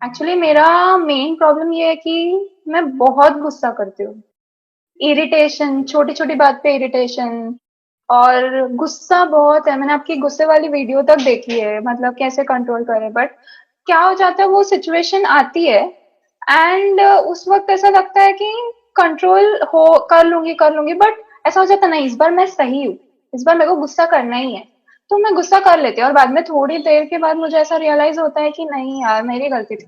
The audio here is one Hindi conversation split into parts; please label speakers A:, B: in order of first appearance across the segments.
A: एक्चुअली मेरा मेन प्रॉब्लम ये है कि मैं बहुत गुस्सा करती हूँ। इरिटेशन, छोटी छोटी बात पे इरिटेशन, और गुस्सा बहुत है। मैंने आपकी गुस्से वाली वीडियो तक देखी है, मतलब कैसे कंट्रोल करें। बट क्या हो जाता है, वो सिचुएशन आती है एंड उस वक्त ऐसा लगता है कि कंट्रोल हो कर लूंगी, बट ऐसा हो जाता नहीं, इस बार मैं सही हूँ, इस बार मेरे को गुस्सा करना ही है। तो मैं गुस्सा कर लेती हूँ और बाद में थोड़ी देर के बाद मुझे ऐसा रियलाइज होता है कि नहीं यार, मेरी गलती थी,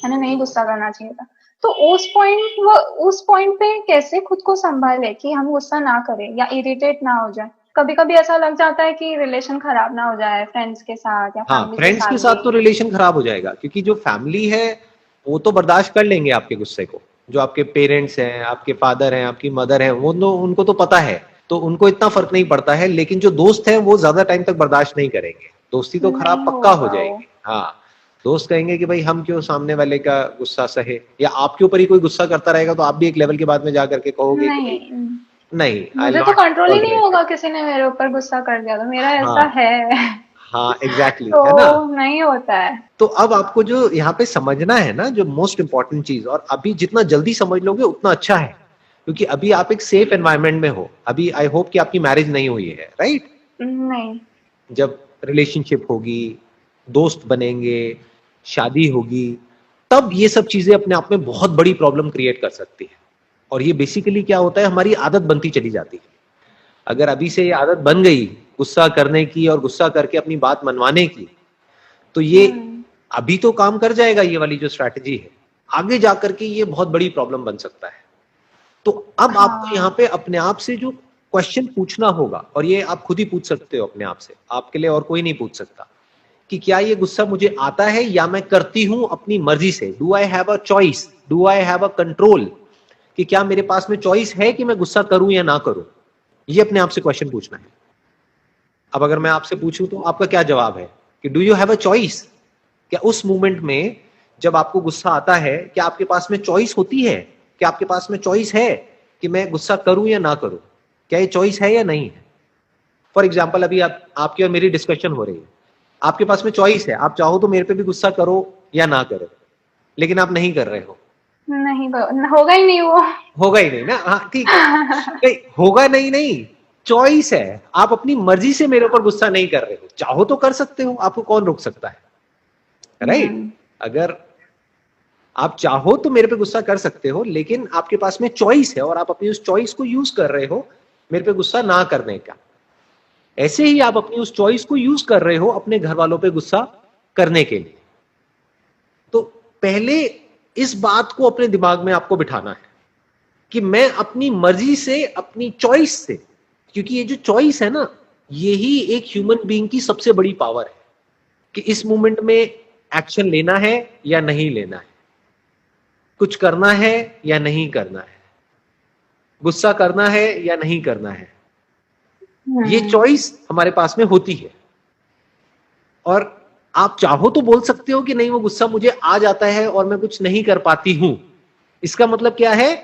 A: मैंने नहीं गुस्सा करना चाहिए था। तो उस पॉइंट पे कैसे खुद को संभाले कि हम गुस्सा ना करें या इरिटेट ना हो जाए। कभी कभी ऐसा लग जाता है कि रिलेशन खराब ना हो जाए फ्रेंड्स के साथ या
B: हाँ,
A: फैमिली के
B: फ्रेंड्स के
A: साथ
B: साथ
A: भी।
B: तो रिलेशन खराब हो जाएगा, क्योंकि जो फैमिली है वो तो बर्दाश्त कर लेंगे आपके गुस्से को। जो आपके पेरेंट्स हैं, आपके फादर हैं, आपकी मदर है, वो तो उनको तो पता है, तो उनको इतना फर्क नहीं पड़ता है। लेकिन जो दोस्त है वो ज्यादा टाइम तक बर्दाश्त नहीं करेंगे, दोस्ती तो खराब
A: नहीं
B: पक्का हो
A: होगा वो।
B: जाएगी। हाँ, दोस्त कहेंगे कि भाई हम क्यों सामने वाले का गुस्सा सहे, या आपके ऊपर ही कोई गुस्सा करता रहेगा तो आप भी एक लेवल के बाद में जा करके कहोगे कि भाई
A: नहीं,
B: नहीं, आई
A: मुझे तो
B: नॉट
A: कंट्रोल ही नहीं
B: टॉलरेट इट।
A: होगा, किसी ने मेरे ऊपर गुस्सा कर दिया तो मेरा ऐसा
B: हाँ,
A: है।
B: हाँ, एग्जैक्टली,
A: तो
B: है ना।
A: नहीं होता है।
B: तो अब आपको जो यहाँ पे समझना है ना, जो मोस्ट इंपॉर्टेंट चीज, और अभी जितना जल्दी समझ लोगे उतना अच्छा है, क्योंकि अभी आप एक सेफ एनवायरनमेंट में हो। अभी आई होप कि आपकी मैरिज नहीं हुई है, राइट।
A: नहीं।
B: जब रिलेशनशिप होगी, दोस्त बनेंगे, शादी होगी, तब ये सब चीजें अपने आप में बहुत बड़ी प्रॉब्लम क्रिएट कर सकती है। और ये बेसिकली क्या होता है, हमारी आदत बनती चली जाती है। अगर अभी से ये आदत बन गई गुस्सा करने की, और गुस्सा करके अपनी बात मनवाने की, तो ये
A: हम्म।
B: अभी तो काम कर जाएगा, ये वाली जो स्ट्रैटेजी है, आगे जाकर के ये बहुत बड़ी प्रॉब्लम बन सकता है। तो अब आपको यहाँ
A: हाँ।
B: पे अपने आप से जो क्वेश्चन पूछना होगा, और ये आप खुद ही पूछ सकते हो अपने आप से, आपके लिए और कोई नहीं पूछ सकता, कि क्या ये गुस्सा मुझे आता है या मैं करती हूं अपनी मर्जी से। Do I have a choice, do I have a control, कि क्या मेरे पास में चॉइस है कि मैं गुस्सा करूं या ना करूं। ये अपने आप से क्वेश्चन पूछना है। अब अगर मैं आपसे पूछूं तो आपका क्या जवाब है, कि do you have a choice. क्या उस मोमेंट में जब आपको गुस्सा आता है, क्या आपके पास में चॉइस होती है, क्या आपके पास में चॉइस है कि मैं गुस्सा करूं या ना करूं। क्या ये चॉइस है या नहीं है। फॉर एग्जाम्पल, अभी आपकी और मेरी डिस्कशन हो रही है, आपके पास में चॉइस है, आप चाहो तो मेरे पे भी गुस्सा करो या ना करो, लेकिन आप नहीं कर रहे हो।
A: नहीं, होगा ही नहीं वो।
B: होगा ही नहीं ना, हाँ ठीक है। नहीं होगा, नहीं नहीं, चॉइस है, आप अपनी मर्जी से मेरे ऊपर गुस्सा नहीं कर रहे हो, चाहो तो कर सकते हो, आपको कौन रोक सकता है, राइट।
A: हम्म।
B: अगर आप चाहो तो मेरे पे गुस्सा कर सकते हो, लेकिन आपके पास में चॉइस है और आप अपनी उस चॉइस को यूज कर रहे हो मेरे पे गुस्सा ना करने का। ऐसे ही आप अपनी उस चॉइस को यूज कर रहे हो अपने घर वालों पे गुस्सा करने के लिए। तो पहले इस बात को अपने दिमाग में आपको बिठाना है, कि मैं अपनी मर्जी से, अपनी चॉइस से, क्योंकि ये जो चॉइस है ना, यही एक ह्यूमन बीइंग की सबसे बड़ी पावर है, कि इस मोमेंट में एक्शन लेना है या नहीं लेना है, कुछ करना है या नहीं करना है, गुस्सा करना है या नहीं करना है। ये
A: हम्म।
B: चॉइस हमारे पास में होती है। और आप चाहो तो बोल सकते हो कि नहीं, वो गुस्सा मुझे आ जाता है और मैं कुछ नहीं कर पाती हूं। इसका मतलब क्या है,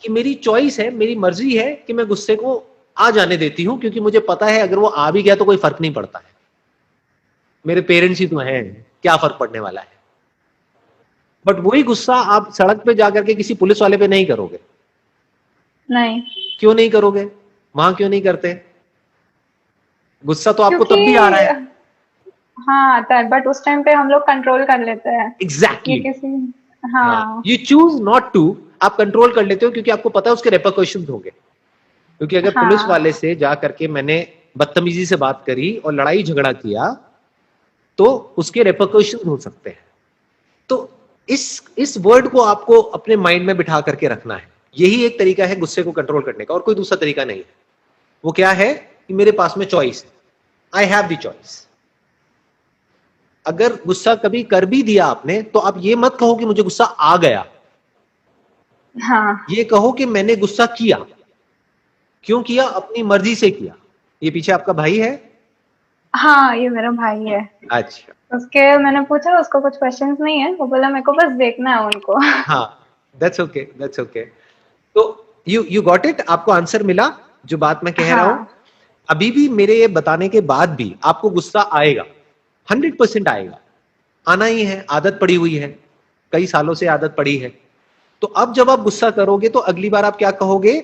B: कि मेरी चॉइस है, मेरी मर्जी है कि मैं गुस्से को आ जाने देती हूं, क्योंकि मुझे पता है अगर वो आ भी गया तो कोई फर्क नहीं पड़ता है, मेरे पेरेंट्स ही तो हैं, क्या फर्क पड़ने वाला है। बट वही गुस्सा आप सड़क पे जाकर के किसी पुलिस वाले पे नहीं करोगे।
A: नहीं,
B: क्यों नहीं करोगे, वहां क्यों नहीं करते। गुस्सा तो आपको
A: क्योंकि
B: तब भी आ रहा है।
A: हाँ आता है, बट उस टाइम पे हम लोग कंट्रोल कर लेते हैं। ये
B: एग्जैक्टली exactly.
A: किसी।
B: हाँ,
A: हाँ।
B: यू चूज नॉट टू, आप कंट्रोल कर लेते हो क्योंकि आपको पता है उसके रेपरकशन होंगे। क्योंकि अगर पुलिस
A: हाँ।
B: वाले से जा करके मैंने बदतमीजी से बात करी और लड़ाई झगड़ा किया, तो उसके रेपरकशन हो सकते हैं। तो इस वर्ड को आपको अपने माइंड में बिठा करके रखना है। यही एक तरीका है गुस्से को कंट्रोल करने का, और कोई दूसरा तरीका नहीं है। वो क्या है, कि मेरे पास में चॉइस है, आई हैव द चॉइस। अगर गुस्सा कभी कर भी दिया आपने, तो आप ये मत कहो कि मुझे गुस्सा आ गया,
A: हाँ।
B: ये कहो कि मैंने गुस्सा किया। क्यों किया, अपनी मर्जी से किया। ये पीछे आपका भाई है।
A: हाँ, ये मेरा भाई है।
B: अच्छा।
A: उसके मैंने पूछा, उसको कुछ क्वेश्चंस नहीं है, वो बोला मेरे को बस देखना है उनको।
B: हाँ, दैट्स ओके, दैट्स ओके। तो यू गॉट इट, आपको आंसर मिला जो बात मैं कह रहा हूं।
A: हाँ।
B: अभी भी मेरे ये बताने के बाद भी आपको गुस्सा आएगा, 100% आएगा, आना ही है, आदत पड़ी हुई है। कई सालों से आदत पड़ी है। तो अब जब आप गुस्सा करोगे तो अगली बार आप क्या कहोगे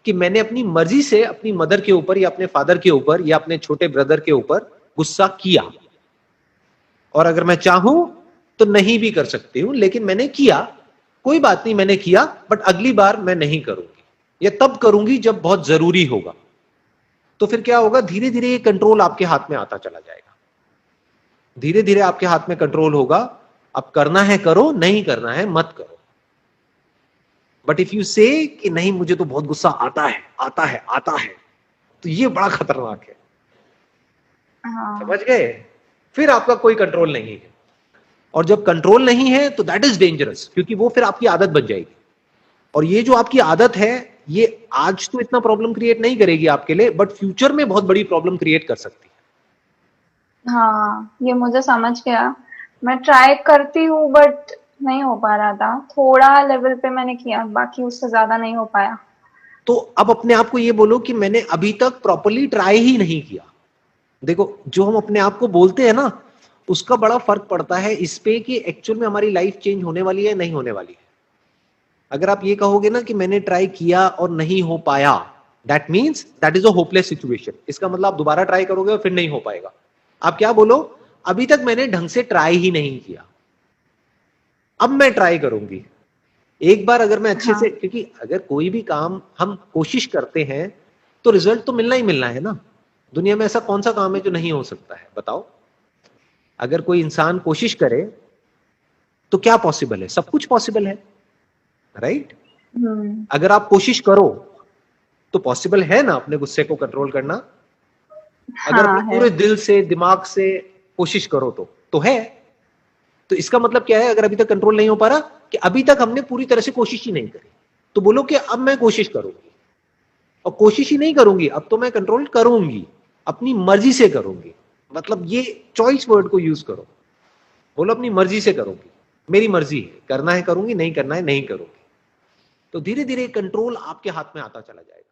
B: कि मैंने अपनी मर्जी से अपनी मदर के ऊपर या अपने फादर के ऊपर या अपने छोटे ब्रदर के ऊपर गुस्सा किया, और अगर मैं चाहूं तो नहीं भी कर सकती हूं, लेकिन मैंने किया, कोई बात नहीं, मैंने किया, बट अगली बार मैं नहीं करूंगी या तब करूंगी जब बहुत जरूरी होगा। तो फिर क्या होगा, धीरे धीरे ये कंट्रोल आपके हाथ में आता चला जाएगा, धीरे धीरे आपके हाथ में कंट्रोल होगा। अब करना है करो, नहीं करना है मत करो। बट इफ यू से कि नहीं मुझे तो बहुत गुस्सा आता है आता है आता है, तो ये बड़ा खतरनाक है।
A: हाँ।
B: समझ गए? फिर आपका कोई कंट्रोल नहीं है, और जब कंट्रोल नहीं है तो दैट इज डेंजरस, क्योंकि वो फिर आपकी आदत बन जाएगी। और ये जो आपकी आदत है, ये आज तो इतना प्रॉब्लम क्रिएट नहीं करेगी आपके लिए, बट फ्यूचर में बहुत बड़ी प्रॉब्लम क्रिएट कर सकती है।
A: हाँ, ये मुझे समझ गया। मैं ट्राई करती हूँ बट नहीं हो पा रहा था। थोड़ा लेवल पे मैंने किया, बाकी उससे ज्यादा नहीं हो पाया।
B: तो अब अपने आप को ये बोलो कि मैंने अभी तक प्रॉपरली ट्राई ही नहीं किया। देखो, जो हम अपने आप को बोलते हैं ना, उसका बड़ा फर्क पड़ता है इस पे कि एक्चुअल में हमारी लाइफ चेंज होने वाली है नहीं होने वाली है। अगर आप ये कहोगे ना कि मैंने ट्राई किया और नहीं हो पाया, that means that is a hopeless situation. इसका मतलब आप दोबारा ट्राई करोगे और फिर नहीं हो पाएगा। आप क्या बोलो, अभी तक मैंने ढंग से ट्राई ही नहीं किया, अब मैं ट्राई करूंगी। एक बार अगर मैं अच्छे से,
A: हाँ।
B: क्योंकि अगर कोई भी काम हम कोशिश करते हैं तो रिजल्ट तो मिलना ही मिलना है ना। दुनिया में ऐसा कौन सा काम है जो नहीं हो सकता है, बताओ? अगर कोई इंसान कोशिश करे तो क्या पॉसिबल है? सब कुछ पॉसिबल है, राइट? अगर आप कोशिश करो तो पॉसिबल है ना अपने गुस्से को कंट्रोल करना। अगर
A: हाँ
B: अपने
A: है।
B: पूरे दिल से दिमाग से कोशिश करो तो है। तो इसका मतलब क्या है, अगर अभी तक कंट्रोल नहीं हो पा रहा, कि अभी तक हमने पूरी तरह से कोशिश ही नहीं करी। तो बोलो कि अब मैं कोशिश करूंगी, और कोशिश ही नहीं करूंगी, अब तो मैं कंट्रोल करूंगी, अपनी मर्जी से करूंगी। मतलब ये चॉइस वर्ड को यूज करो, बोलो अपनी मर्जी से करूंगी, मेरी मर्जी है, करना है करूंगी, नहीं करना है नहीं करूंगी। तो धीरे धीरे कंट्रोल आपके हाथ में आता चला जाएगा।